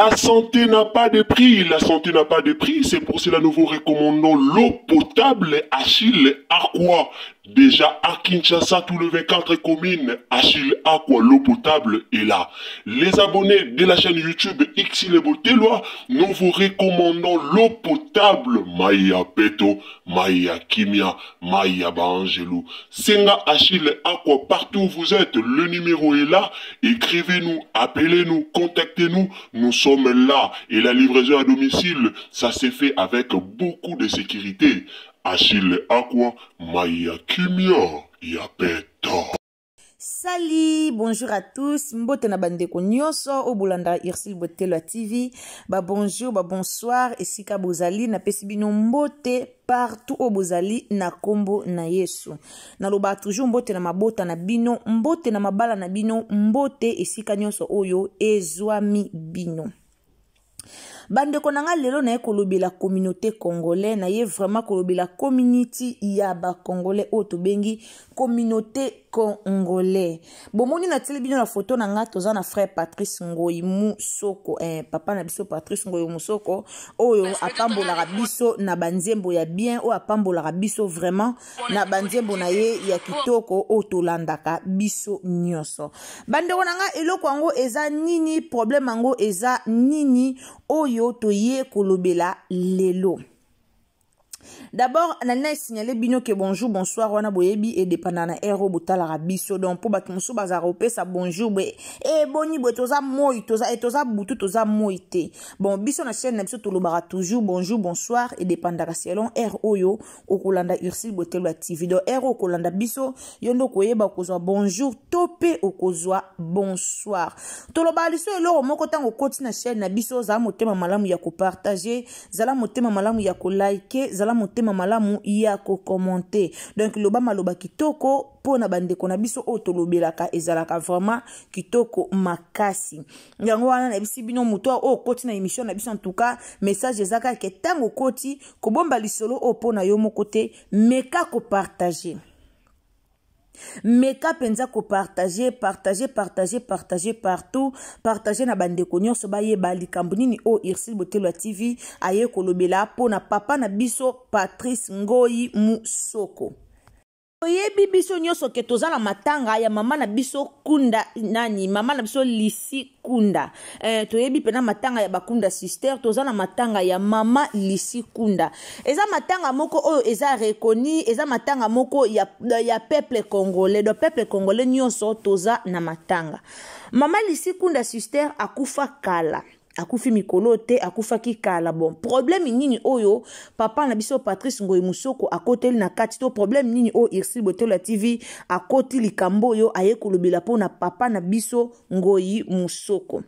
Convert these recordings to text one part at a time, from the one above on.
La santé n'a pas de prix, la santé n'a pas de prix, c'est pour cela nous vous recommandons l'eau potable Achille Aqua. Déjà à Kinshasa, tous les 24 communes, Achille Aqua, l'eau potable est là. Les abonnés de la chaîne YouTube Xile Botelwa, nous vous recommandons l'eau potable Maya Peto, Maya Kimia, Maya Bangelou. Senga Achille Aqua, partout où vous êtes, le numéro est là. Écrivez-nous, appelez-nous, contactez-nous. Nous sommes là. Et la livraison à domicile, ça s'est fait avec beaucoup de sécurité. Achille Aqua, Maya Kimia, Yapeto. Salut, bonjour à tous. Mbote na bandeko nyonso o bolanda Xile Botelwa TV. Bonjour, bonsoir. Esika bozali na pesi bino mbote partout o bozali na kombo na Yesu. Na loba toujours mbote na mabota na bino, mbote na mabala na bino, mbote esika nyonso oyo ezwami bino. Bandeko nanga lelo na ye kolobela communauté congolais na ye vraiment kolobela community ya ba congolais o to bengi communauté congolais. Bomoni na tele bino na photo na nga toza na frère Patrice Ngoyi Musoko, papa na biso Patrice Ngoyi Musoko oyo apambola biso na banzembo ya bien o apambola biso vraiment na banzembo na ye ya kitoko o tolandaka biso nyonso. Bandeko nanga eloko yango eza nini, problème yango eza nini oyo toye kolobela lelo. D'abord, nalina signalé bino que bonjour, bonsoir, wana boyebi et dépendant na ero botala rabiso. Donc, pour baki musu bazarope sa bonjour, boni toza moi, toza butu, toza moite. Bon, biso na chaîne na biso tolobara toujours bonjour, bonsoir et dépendant selon ero oyo okolanda Xile Botelwa TV. Donc, ero okolanda biso yondo koyeba okozwa bonjour, tope okozwa bonsoir. Tolobara liso eloro moko tango koti na chaîne na biso za motema malamu ya ko partager, zala motema malamu ya ko like, zala motema malamu ya ko commenter. Donc loba maloba kitoko pona bandeko na biso o tolobelaka ezalaka vraiment kitoko makasi. Yango wana na bisi bino muto o koti na émission na biso en tout cas message ezaka ke tango koti ko bomba lisolo o pona yo mokote meka ko partager. Meka penza ko partager partout, partager na bandeko nyonso baye balikambo nini o Xile Botelwa TV aye kolobela pona papa na biso Patrice Ngoyi Musoko. Oyebi biso nyonso ke tozala matanga ya mama na biso Kunda nani, mama na biso Lisi Kunda. Toyebi pena matanga ya bakunda sister, tozala matanga ya mama Lisi Kunda. Eza matanga moko oyo eza rekoni, eza matanga moko ya peuple congolais. Do peuple congolais nyonso toza na matanga. Mama Lisi Kunda sister akufa kala. Akufi mikolo te, akufa ki kala. Bon, problème nini oyo papa na biso Patrice Ngoyi Musoko akoteli na kati to problème nini o Xile Botelwa TV akoti likambo yo aye kolobela pona papa na biso Ngoyi Musoko.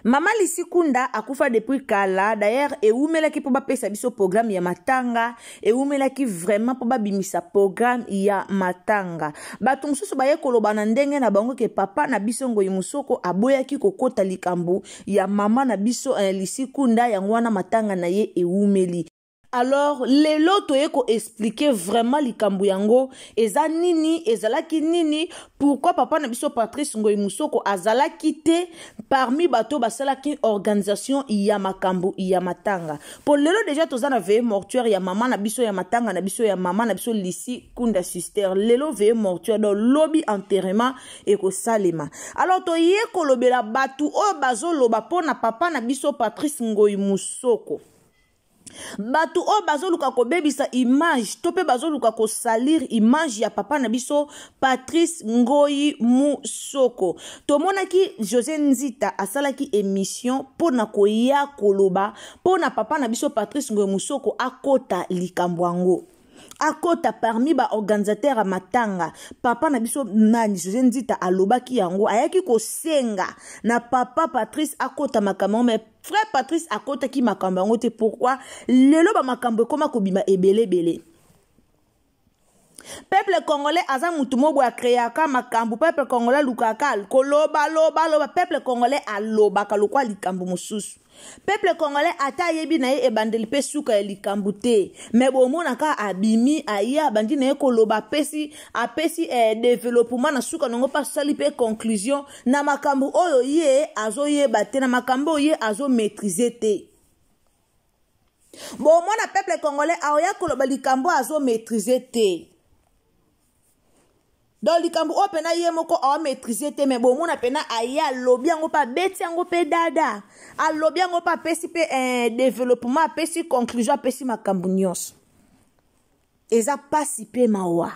Mama Lisi Kunda akufa depuis kala. D'ailleurs, eumela ki po ba pesa biso programme ya matanga, eumela ki vraiment po ba bimisa programme ya matanga. Bato mususu baye koloba na ndenge na bango ke papa na biso Ngoyi Musoko aboya ki kokota likambo ya mama na biso Lisi Kunda yango wana matanga na ye eumeli. Alors, lelo toye ko expliquer vraiment likambo yango eza nini, ezalaki nini, pourquoi papa na biso Patrice Ngoyi Musoko azalaki te parmi bato basalaki organisation ya makambo ya matanga. Pour lelo déjà toza na veye mortuaire ya mama na biso ya matanga na biso ya mama na biso Lisi Kunda sister. Lelo veye mortuaire do lobby enterrement et ko salema. Alors toye kolobela batu o bazo loba pona papa na biso Patrice Ngoyi Musoko. Batu o bazoluka ko bebisa image tope bazoluka ko salir image ya papa na biso Patrice Ngoyi Musoko. Tomona ki José Nzita asalaki émission pona koya koloba pona papa na biso Patrice Ngoyi Musoko akota likambo yango. Akota parmi ba organisateur a matanga papa na biso nani José Nzita alobaki yango ayaki ko senga na papa Patrice akota makambo mais frère Patrice akota ki makambo yango te. Pourquoi lelo ba makambo koma kobima ebele. Peuple congolais aza mutu mobo ya créaka makambo, peuple congolais lukaka koloba loba peuple congolais aloba kalokwa likambo mususu. Peuple congolais ata yebi na ye ebandeli pe suka ya likambo te. Mais bomona ka abimi aya bandi na ye koloba apesi développement na suka nango pa sali pe conclusion na makambo oyo ye azo yeba te na makambo ye azo maîtriser te. Bomona peuple congolais aoya koloba likambo azo maîtriser te. Donc likambo o pena ye moko a maîtriser te mais bon mona pena aya lobi yango pa beti yango pe dada a lobi yango pa pesi pe développement pesi conclusion pesi makambo nyonso eza pasi pe mawa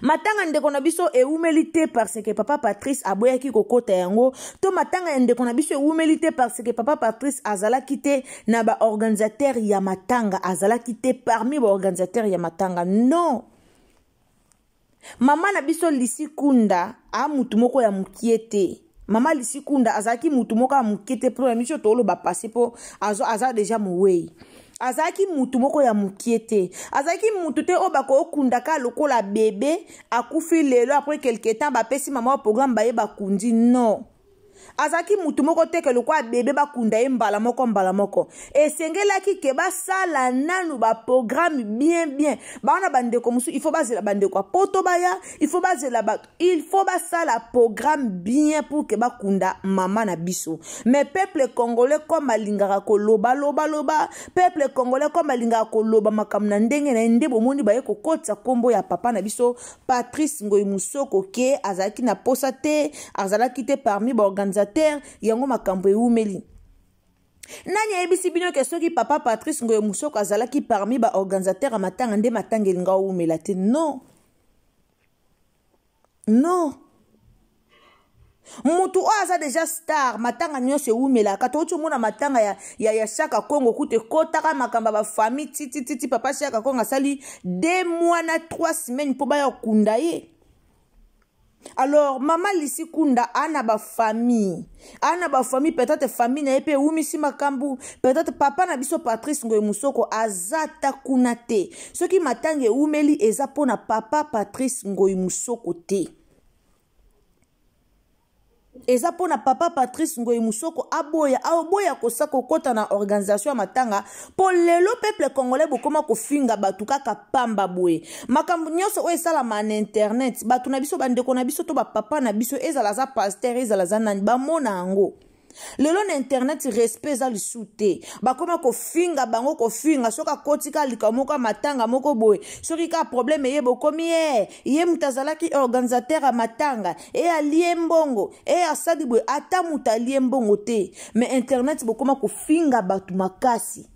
matanga ndeko na biso eumeli te parce que papa Patrice aboyaki kokota yango to matanga ndeko na biso eumeli te parce que papa Patrice azalaki te na ba organisateur ya matanga azalaki te parmi ba organisateur ya matanga non. Mama na biso Lisi Kunda a mutu moko ya mukiete. Mama Lisi Kunda azaki mutu moko ya mukiete pro misho tolo ba passer po aza déjà muwei. Azaki mutu moko ya mukiete. Azaki mutu te o bako okunda ka lokola bébé akufi lelo après quelque temps ba pesi mama au programme ba ye bakundi non. Azaki mutu moko teke lokwa bébé bakunda ye mbala moko esengelaki ke basala nanu ba programme bien bana bandeko musu il faut bazela bandeko poto baya il faut basala programme bien pour ke bakunda mama na biso mais peuple congolais comme alingaka ko loba peuple congolais comme alingaka ko loba makamna ndenge na ndebo moni baye ko kotsa kombo ya papa na biso Patrice Ngoyi Musoko ke azaki na posa te azalaki te parmi ba organisateur yango makambo eumeli nani ayebisi bino ke soki papa Patrice Ngoyi Musoko azalaki parmi ba organisateur a matanga nde matanga elinga eumela te non mutu o aza déjà star matanga nyonso eumela kato mona matanga ya Chaka Kongo kute kotaka makamba ba famille titi papa Chaka Kongo asali 2 mois na 3 semaines po baya kunda ye. Alors maman Lisi Kunda ana ba famille peut-être famille na epe umisi makambu peut-être papa na biso Patrice Ngoyi Musoko azata kunate soki matange umeli eza pona papa Patrice Ngoyi Musoko te eza pona papa Patrice Ngoyi Musoko aboya kosako kota na organisation matanga po lelo peuple congolais bokoma kofinga batu kaka pamba boye makambo nyonso o esala man internet batu na biso bandeko na biso to ba papa na biso ezala za pasteur ezala za nani ba mona yango lelo na internet respect za lisute bakoma kofinga bango kofinga soka kotika likamoko matanga moko boye soki ka problème ye bokomi ye mutazalaki organisateur a matanga alie mbongo asali boye ata mutalie mbongo te mais internet bokoma kofinga batu makasi.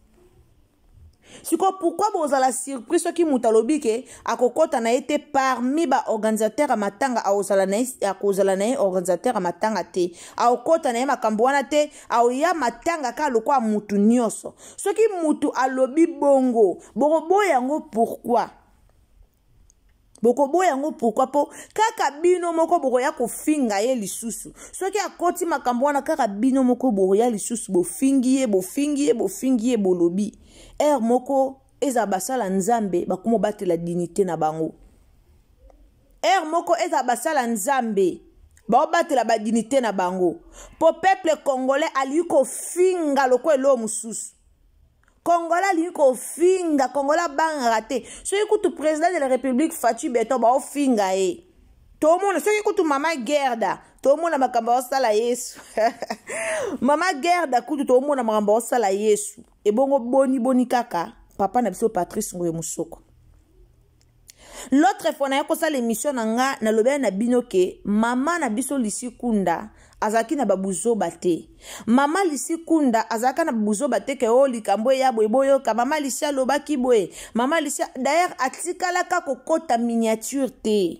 Siko pourquoi bozala surprise soki mutalobi ke akokota na ete parmi ba organisateur a matanga akozala na organisateur a matanga te akokota na makambo wana te ya matanga ka lokwa mutu nyonso soki mutu alobi bongo bokoboya yango pourquoi po kaka bino moko bokoya kofinga ye lisusu soki akoti makambo wana kaka bino moko bokoya lisusu bofingi ye bolobi moko eza basala nzambe bakumo batela dignité na bango moko eza basala nzambe baobatela ba dignité na bango po peuple congolais ali ko finga loko elo mususu Congolais li ko finga Congolais banga te so ekutu président de la République Fatou Beto ba ofinga to mona so ekutu mama Gerda to mona makamba osala Yesu mama Gerda kutu to mona makamba osala Yesu ebongo boni kaka papa na biso Patrice Ngoyi Musoko. L'autre fois na yakosa l'émission nanga na lobea na binoke mama na biso Lisi Kunda azaki na babuzo bate mama Lisi Kunda azaka na babuzo bate ke o likambo ya boyo ka mama Lisi lobaki boye mama Lisi d'ailleurs atikala ka kokota miniature te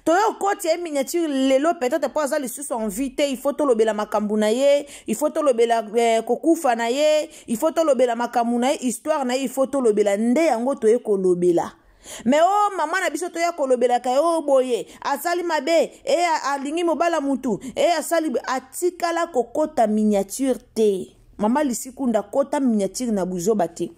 toyo koti ya miniature lelo peut-être pas ça les sous sont vite il faut to lobela makambu na ye il faut to lobela kokufa na ye il faut to lobela makambu na ye histoire na ye il faut to lobela nde yango to ko lobela mais oh maman na biso to ya kolobela ka yo boye asali mabe alingi mobala mutu asali atikala kokota miniature te mama Lisi Kunda kota miniature na buzo bate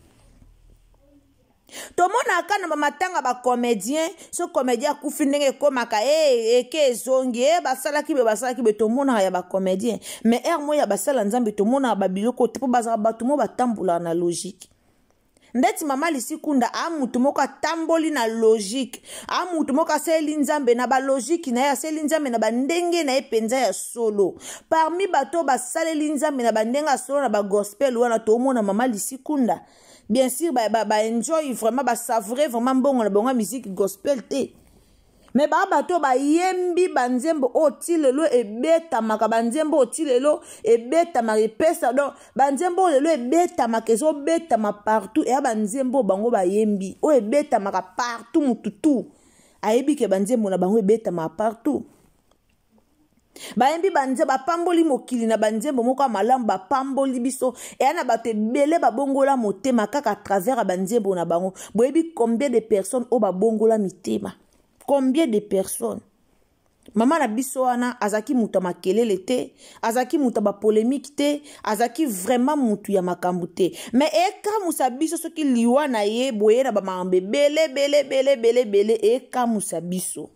tomona kana ba matanga ba comédien so comédien akufi ndenge komaka eke zongi basala kibe tomona ya ba comédien mais mo ya basala nzambe tomona ba biloko te po bazaka bato mo batambula na logique ndeti mama lisikunda amutu moko atamboli na logique amutu moko aseli nzambe na ba logique na ye aseli nzambe na bandenge na ye penza ya solo parmi bato basaleli nzambe na bandenge ya solo na ba gospel wana tomona mama lisikunda bien sûr enjoy vraiment savourer vraiment bongo na bongo musique gospel te mais bato yembi banzembo otilelo ebetamaka banzembo otilelo ebetamaka epesa donc banzembo lelo ebetamaka ezobetama partout et banzembo bango yembi o ebetamaka partout mututu ayebi ke banzembo na bango ebetamaka partout bayembi banze bapamboli mokili na banzembo moko malamu bapamboli biso et na bato ebele babongola motema kaka à travers banzembo na bango boyebi combien de personnes o babongola mitema combien de personnes mama na biso wana azaki mutu makelele te azaki mutu ba polémique te azaki vraiment mutu ya makambu te mais ekamusa biso soki liwa na ye boye na bamambe bele ekamusa biso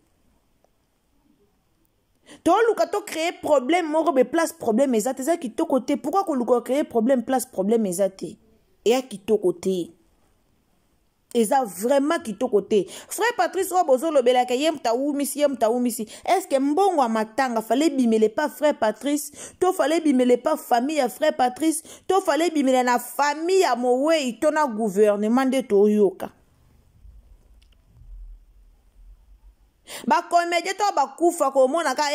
toluka to créer problème moko be place problème ezate za kitoko te pourquoi koluka créer problème place problème ezate et kitoko te eza vraiment kitoko te frère Patrice Obozo lobela ke yemta umisi est-ce que mbongo matanga fallait bimele pas frère Patrice to fallait bimele pas famille ya frère Patrice to fallait bimele na famille ya mowe itona gouvernement de toyoka ba comédien to ba kufa ko mona ka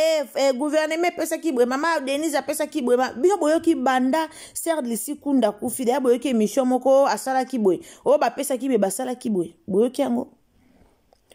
gouvernement pesa ki bre mama Denise pesa ki bre biso boyo ki banda Serge Lisikunda kufi da boyo ki mission moko asala ki boy o ba pesa ki be basala ki boy boyo ki yango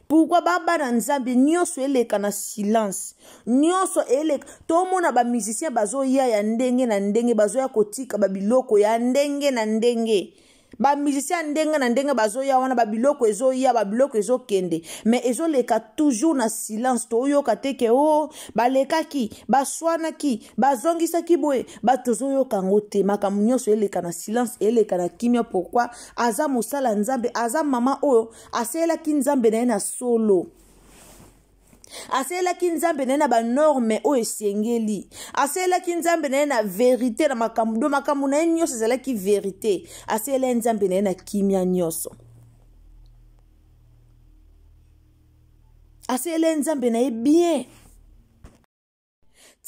pourquoi baba na nzambe nyonso eleka na silence nyonso eleka to mona ba musicien bazo ya ndenge na ndenge bazo ya kotika ba biloko ya ndenge na ndenge ba musicien ndenge na ndenge bazo ya wana ba biloko ezo ya ba biloko ezo kende mais ezo leka toujours na silence to yoka teke o baleka ki baswana ki bazongisa ki boye batozo yoka ngote makamu nyonso eleka na silence eleka na kimia pourquoi aza mosala nzambe aza mama oyo asela ki nzambe na na solo asela ki nzambe na ba norme o esengeli asela ki nzambe na vérité na makambu na nyonso zala ki vérité asela nzambe na kimia nyonso asela nzambe na bien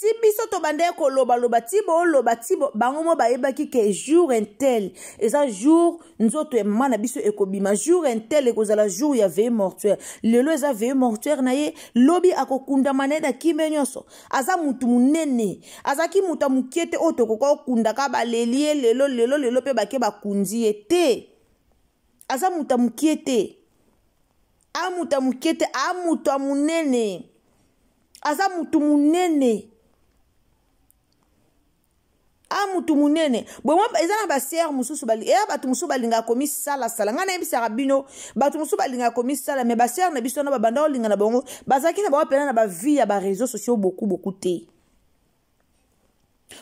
ti biso to bande ko loba tibo bango mo bayebaki ke jour intel eza jour nzoto e mama na biso ekobima jour intel ekozala jour ya veille mortuaire lelo eza veille mortuaire na ye lobi akokunda maneda kimbe nyonso aza mutu munene azaki mutu amukiete oto kokoko kunda ka balelie lelo pe bake bakundi ete aza mutu amukiete amutu amukiete amutu amunene aza mutu munene amutu munene boma ezana ba sœur mususu bali batu mususu balinga komi sala ngana ebisa rabino batu mususu balinga komi sala mais ba sœur na biso na babanda olinga na bongo bazaki na ba pena na ba vie ya ba réseaux sociaux beaucoup te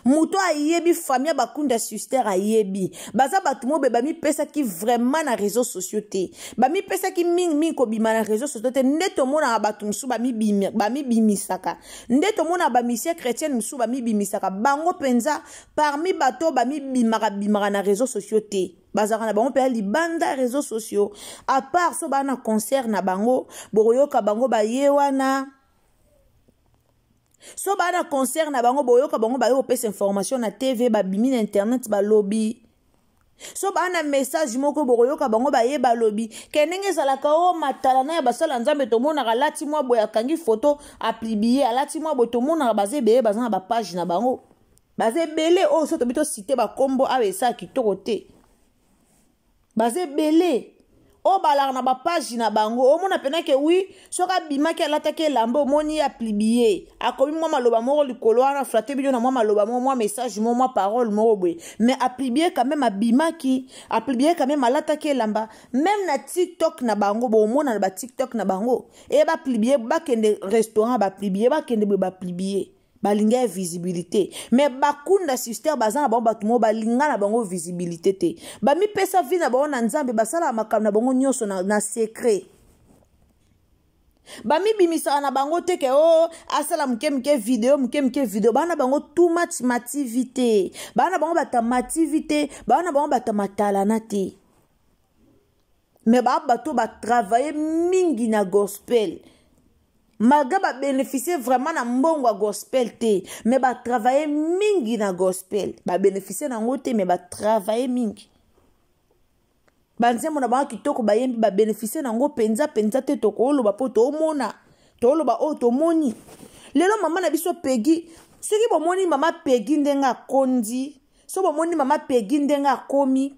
muto ayebi famille bakunda sister ayebi baza batu mo be bami pesa ki vraiment na réseaux sociaux te bami pesa ki mingi ko bima na réseaux sociaux te ndeto mona batu musu bami bimisaka ndeto mona ba mission chrétienne musu bami bimisaka bango penza parmi bato bami bimaka na réseaux sociaux te bazaka na bango pe libanda réseaux sociaux à part so bana concert na bango boyoka bango bayewana so bana concert na bango boyoka bango bayo pesa information na TV babimi na internet ba lobby so bana message moko boyoka bango baye ba lobby kenenge salaka o matala na ya basala nzambe to mona galati mwa boya kangi photo a publier alati mwa boto mona baze beye bazana ba page na bango baze belé o so to bito citer ba kombo awe sa kitoko te baze belé o balar na ba page na bango o mona pena ke oui soka bimaki alataki lambo moni a publier akomi mwa maloba moko likolo ana flatter bino na mwa maloba mwa message mwa parole moko boye mais a publier quand même abimaki a publier quand même alataki lamba même na TikTok na bango bo mona na ba TikTok na bango e ba publier ba kende restaurant ba publier ba kende ba publier balinga visibilité mais bakunda sister bazana bango batumo balinga na bango visibilité te bami pesa vie na bango na nzambe basala makambo na bango nyonso na secret bami bimisa na bango te ke asala mke video bana bango too much mativité bana bango batamativité bana bango batamatala te mais bato travailler mingi na gospel malgré ba bénéficier vraiment na mbongo gospel te mais travailler mingi na gospel bénéficier na ngote mais travailler mingi banzembo na bango kitoko bayembi bénéficier na ngo penza te tokoloba po tomona toloba o tomoni lelo mama na biso Peggy soki bomoni mama Peggy ndenga kondi so bomoni mama Peggy ndenga komi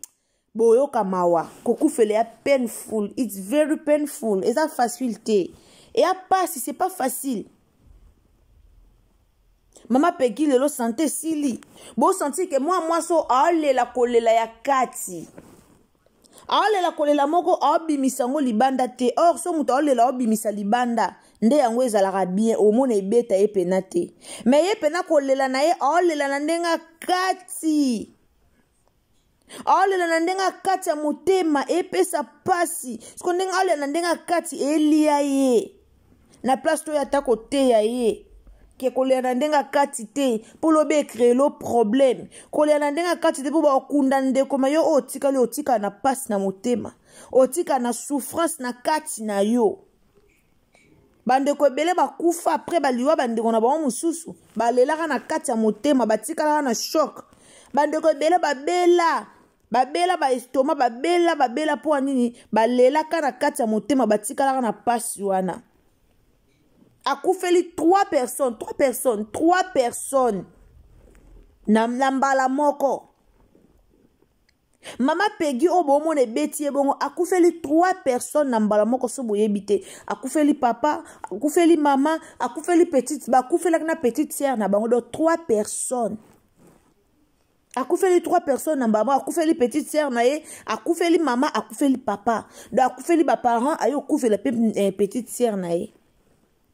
boyoka mawa kokufele ya painful, it's very painful, eza facilité et à pas si c'est pas facile. Mama Peggy lelo santé sili bo senti que moi so alela kolela ya kati alela kolela moko abimisa ngo libanda te or so muto alela abimisa libanda nde yango ezalaka bien omona ebeta ye pena te mais ye pena kolela na ye alela na ndenga kati alela na ndenga kati ya motema epesa pasi siko ndenga alela na ndenga kati elia ye na place to ya tako te ya ye ke kolela na ndenga kati te po lobe créer lo problème kolela na ndenga kati te po bakunda ndeko ma yo otika na pasi na motema otika na souffrance na kati na yo bandeko ebele bakufa après baliwa bandeko na bango mosusu balelaka na kati ya motema batikalaka na choc bandeko ebele babela ba estoma babela po nini balelaka na kati ya motema batikalaka na pasi wana akufeli 3 personnes na mbala moko mama Peggy obo ne beti ebongo akufeli 3 personnes na mbala moko so boyebi te akufeli papa akufeli mama akufeli petite bakufela na petite sœur na bango do 3 personnes akufeli 3 personnes na mbala akufeli petite sœur na ye akufeli mama akufeli papa do akufeli ba parents ayo kufela petite sœur na ye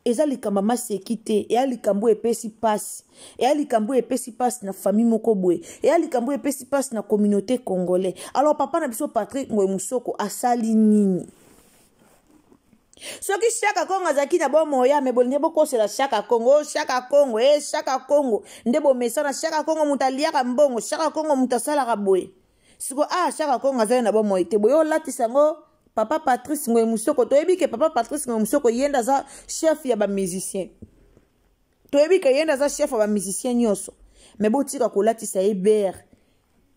eza likambo maseki te eya likambo epesi pasi eya likambo epesi pasi na famille moko boye eya likambo epesi pasi na communauté congolais alors papa na biso Patrick Ngoyi Musoko asali nini soki Chaka Congo azaki na bomoya me bolingi bokosela Chaka Congo Chaka Congo nde bomesana Chaka Congo mutaliaka mbongo Chaka Congo mutasalaka boye siko Chaka Congo azali na bomoya te boye olatisa ngo Papa Patrice Ngoyi Musoko toyebi ke Papa Patrice Ngoyi Musoko yenda za chef ya ba musicien toyebi ke yenda za chef ya ba musicien nyonso mais botika kolatisa ye ber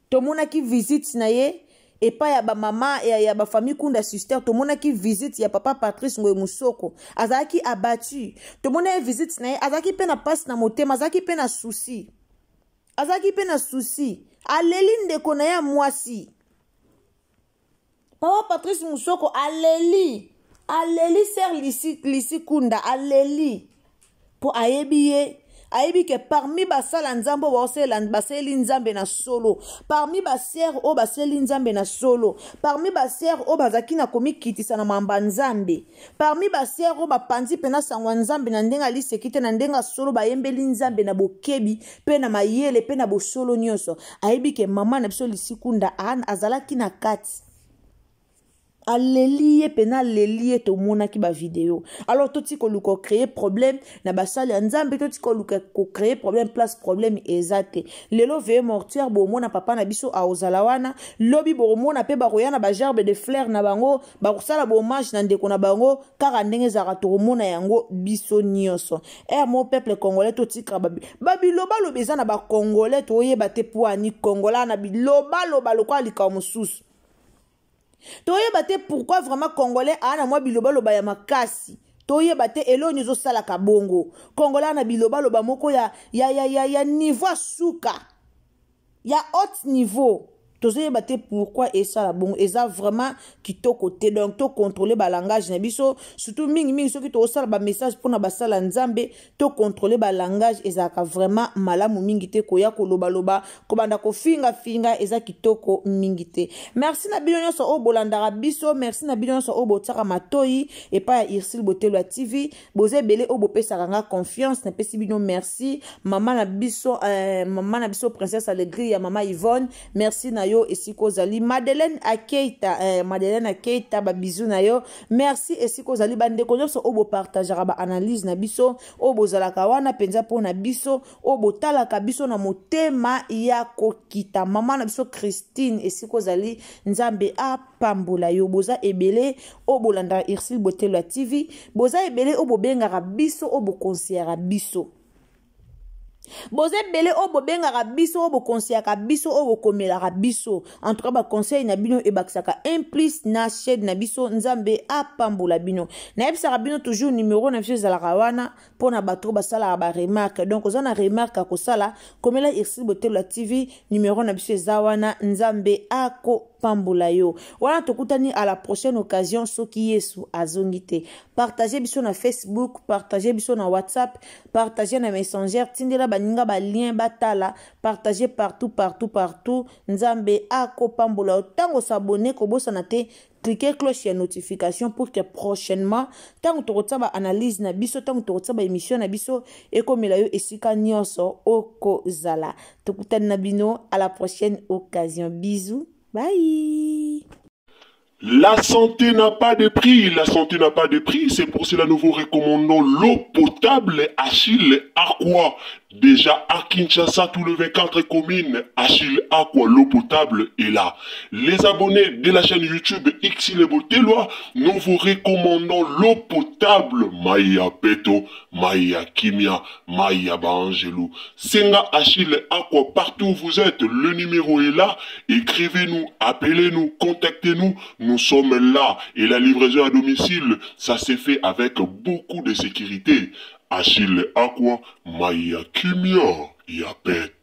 tomona ki visite na ye epa ya ba mama ya ba famille kunda sister tomona ki visite ya Papa Patrice Ngoyi Musoko azaki abattu tomona ye visite na ye azaki pe na passe na motema azaki pe na souci aleli ndeko na ya mwasi Papa Patrice Musoko aleli ser lisi kunda aleli po ayebi ke parmi basala nzambo baseli nzambe na solo parmi baser o baseli nzambe na solo parmi baser o bazaki na komikitisa na mamba nzambe parmi baser o bapanzi pena sangwa nzambe na ndenga lisekite na ndenga solo bayembeli nzambe na bokebi pe na mayele pe na bosolo nyonso ayebi ke mama na biso lisi kunda azalaki na kati Alléluia pena alléluia to mona ki ba vidéo alors toti ko luko créer problème na basali nzambe toti ko luko créer problème place problème exact lelo veye mortuaire bo mona papa na biso a ozalawana lobi bo mona pe ba royana ba gerbe de fleurs na bango ba kusala bo hommage na ndeko na bango kaka ndenge za to mona yango biso nyonso mon peuple congolais toti ka babiloba lobeza na ba congolais to yeba te poani congolais na biloba lokwa lika mususu toyeba te pourquoi vraiment congolais ana mwa biloba loba ya makasi toyeba te eloni zo sala ka bongo congolais na biloba loba moko ya niveau suka ya haut niveau tozoyeba te pourquoi esala bongo eza vraiment kitoko te donc to contrôler ba langage na biso surtout mingi soki tosala ba message mpona basala nzambe to contrôler ba langage ezalaka vraiment malamu mingi te koya kolobaloba kobanda kofinga eza kitoko mingi te. Merci na bino nyonso oyo bolandaka biso, merci na bino nyonso oyo botiaka matoi epai ya Ursule Botelwa TV boza ebele oyo bopesaka nga confiance napesi bino merci mama na biso princesse Allegri ya mama Yvonne merci na yo esiko ozali Madeleine Akeita ba bisou na yo merci esiko ozali bandeko nyonso oyo bopartageaka ba analyse na biso oyo bozalaka wana penza mpona biso oyo botalaka biso na motema ya kokita mama na biso Christine esiko ozali nzambe apambola yo boza ebele oyo bolandaka Ursule Botelwa TV boza ebele oyo bobengaka biso oyo bokonseyaka biso boza ebele oyo bobengaka biso oyo bokonseyaka biso oyo bokomelaka biso en tout cas baconseil na bino ebakisaka implice na chaîne na biso nzambe apambola bino nayebisaka bino toujours numéro na biso ezalaka wana mpona bato oyo basalaka baremarque donc oza na remarque akosala komela Ursule Botelwa TV numéro na biso eza wana nzambe akopambola yo wana tokutani à la prochaine occasion soki Yesu azongi te partagez biso na Facebook partagez biso na WhatsApp partagez na Messenger tindela baninga ba lien batala partagez partout nzambe akopambola yo tango s'abonner kobosana te cliquez cloche ya notification pour que prochainement tango tokotsa ba analyse na biso tango tokotsa ba émission na biso ekomela yo esika nyonso okozala tokutani na bino à la prochaine occasion bisous bye. La santé n'a pas de prix, la santé n'a pas de prix, c'est pour cela nous vous recommandons l'eau potable Achille Aqua. Déjà à Kinshasa, tout le 24 communes, Achille Aqua, l'eau potable est là. Les abonnés de la chaîne YouTube Ursule Botelwa, nous vous recommandons l'eau potable Maya Peto, Maya Kimia, Maya Bangelou. Senga Achille Aqua, partout où vous êtes, le numéro est là. Écrivez-nous, appelez-nous, contactez-nous. Nous sommes là et la livraison à domicile, ça s'est fait avec beaucoup de sécurité. Achille Aqua, Maya Kimia, Yapet.